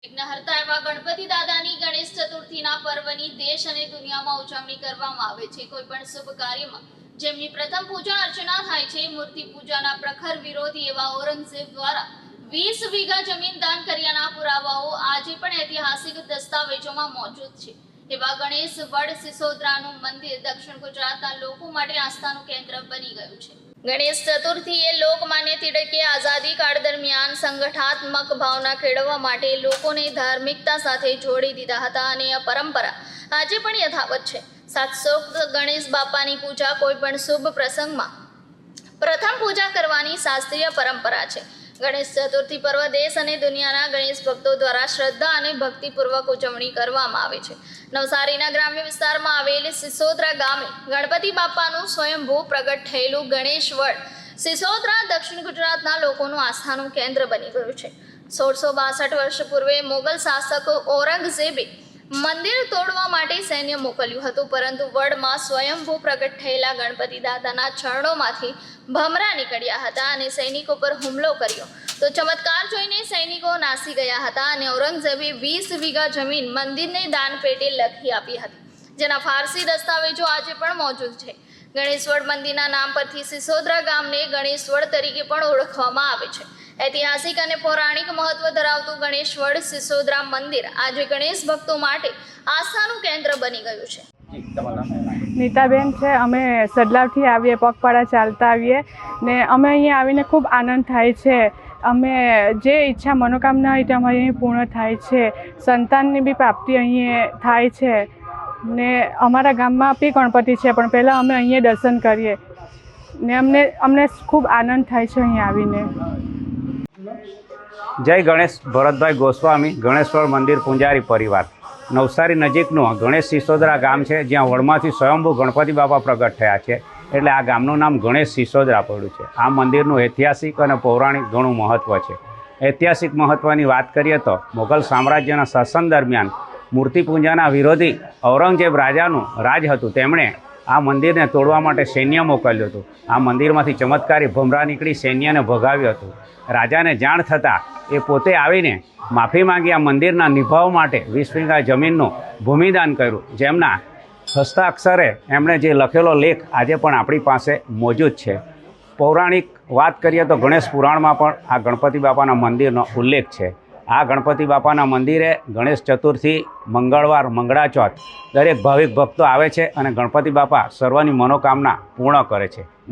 વિઘ્નહર્તા એવા ગણપતિ દાદાની ગણેશ ચતુર્થીના પર્વની દેશ અને દુનિયામાં ઉજવણી કરવામાં આવે છે। કોઈ પણ શુભ કાર્યમાં જેમની પ્રથમ પૂજા અર્ચના થાય છે। મૂર્તિ પૂજાના પ્રખર વિરોધી એવા ઔરંગઝેબ દ્વારા 20 વીઘા જમીન દાન કર્યાના પુરાવાઓ આજે પણ ઐતિહાસિક દસ્તાવેજોમાં મોજૂદ છે। એવા ગણેશ વડ સિસોદરાનું મંદિર દક્ષિણ ગુજરાતના લોકો માટે આસ્થાનું કેન્દ્ર બની ગયું છે। ગણેશ ચતુર્થી એ લોકમાન્ય તિલકે આઝાદી કાળ દરમિયાન સંગઠનાત્મક ભાવના કેળવવા માટે લોકોને ધાર્મિકતા સાથે જોડી દીધા હતા અને આ પરંપરા આજે પણ યથાવત છે। શાસ્ત્રોક્ત ગણેશ બાપાની પૂજા કોઈ પણ શુભ પ્રસંગમાં પ્રથમ પૂજા કરવાની શાસ્ત્રીય પરંપરા છે। ગણેશ ચતુર્થી પર્વ દેશ અને દુનિયાના ગણેશ ભક્તો દ્વારા શ્રદ્ધા અને ભક્તિપૂર્વક ઉજવણી કરવામાં આવે છે। નવસારીના ગ્રામ્ય વિસ્તારમાં આવેલ સિસોદરા ગામે ગણપતિ બાપાનું સ્વયંભૂ પ્રગટ થયેલું ગણેશ વડ સિસોદરા દક્ષિણ ગુજરાતના લોકોનું આસ્થાનું કેન્દ્ર બની ગયું છે। 1662 વર્ષ પૂર્વે મોગલ શાસક ઔરંગઝેબે મંદિર તોડવા માટે સૈન્ય મોકલ્યું હતું, પરંતુ વડમાં સ્વયંભૂ પ્રગટ થયેલા ગણપતિ દાદાના ચરણોમાંથી ભમરા નીકળ્યા હતા અને સૈનિકો પર હુમલો કર્યો તો ચમત્કાર જોઈને સૈનિકો નાસી ગયા હતા અને ઔરંગઝેબે 20 વીઘા જમીન મંદિરને દાન પેટે લખી આપી હતી, જેના ફારસી દસ્તાવેજો આજે પણ મોજૂદ છે। ગણેશવડ મંદિરના નામ પરથી સિસોદરા ગામને ગણેશવડ તરીકે પણ ઓળખવામાં આવે છે। ઐતિહાસિક અને પૌરાણિક મહત્વ ધરાવતું ગણેશવડ સિસોદરા મંદિર આજે ગણેશ ભક્તો માટે આસ્થાનું કેન્દ્ર બની ગયું છે। નીતાબેન છે, અમે સડલાવથી આવીએ, પગપાળા ચાલતા આવીએ ને અમે અહીંયા આવીને ખૂબ આનંદ થાય છે। અમે જે ઈચ્છા મનોકામના હોય તે અમારી અહીં પૂર્ણ થાય છે। સંતાનની બી પ્રાપ્તિ અહીં થાય છે ને અમારા ગામમાં બી ગણપતિ છે, પણ પહેલાં અમે અહીંયા દર્શન કરીએ ને અમને ખૂબ આનંદ થાય છે અહીં આવીને। જય ગણેશ। ભરતભાઈ ગોસ્વામી, ગણેશ્વર મંદિર પૂંજારી પરિવાર। નવસારી નજીકનું ગણેશ સિસોદરા ગામ છે, જ્યાં વડમાંથી સ્વયંભૂ ગણપતિ બાપા પ્રગટ થયા છે, એટલે આ ગામનું નામ ગણેશ સિસોદરા પડ્યું છે। આ મંદિરનું ઐતિહાસિક અને પૌરાણિક ઘણું મહત્ત્વ છે। ઐતિહાસિક મહત્ત્વની વાત કરીએ તો મોગલ સામ્રાજ્યના શાસન દરમિયાન મૂર્તિ પૂજાના વિરોધી ઔરંગઝેબ રાજાનું રાજ હતું। તેમણે આ મંદિરને તોડવા માટે સૈન્ય મોકલ્યું હતું। આ મંદિરમાંથી ચમત્કારી ભમરા નીકળી સૈન્યને ભગાવ્યું હતું। રાજાને જાણ થતાં એ પોતે આવીને માફી માંગી આ મંદિરના નિભાવ માટે 20 વીઘા જમીનનું ભૂમિદાન કર્યું, જેમના હસ્તાક્ષરે એમણે જે લખેલો લેખ આજે પણ આપણી પાસે મોજૂદ છે। પૌરાણિક વાત કરીએ તો ગણેશ પુરાણમાં પણ આ ગણપતિ બાપાના મંદિરનો ઉલ્લેખ છે। આ ગણપતિ બાપાના મંદિરે ગણેશ ચતુર્થી, મંગળવાર, મંગળા ચોથ દરેક ભાવિક ભક્તો આવે છે અને ગણપતિ બાપા સર્વની મનોકામના પૂર્ણ કરે છે।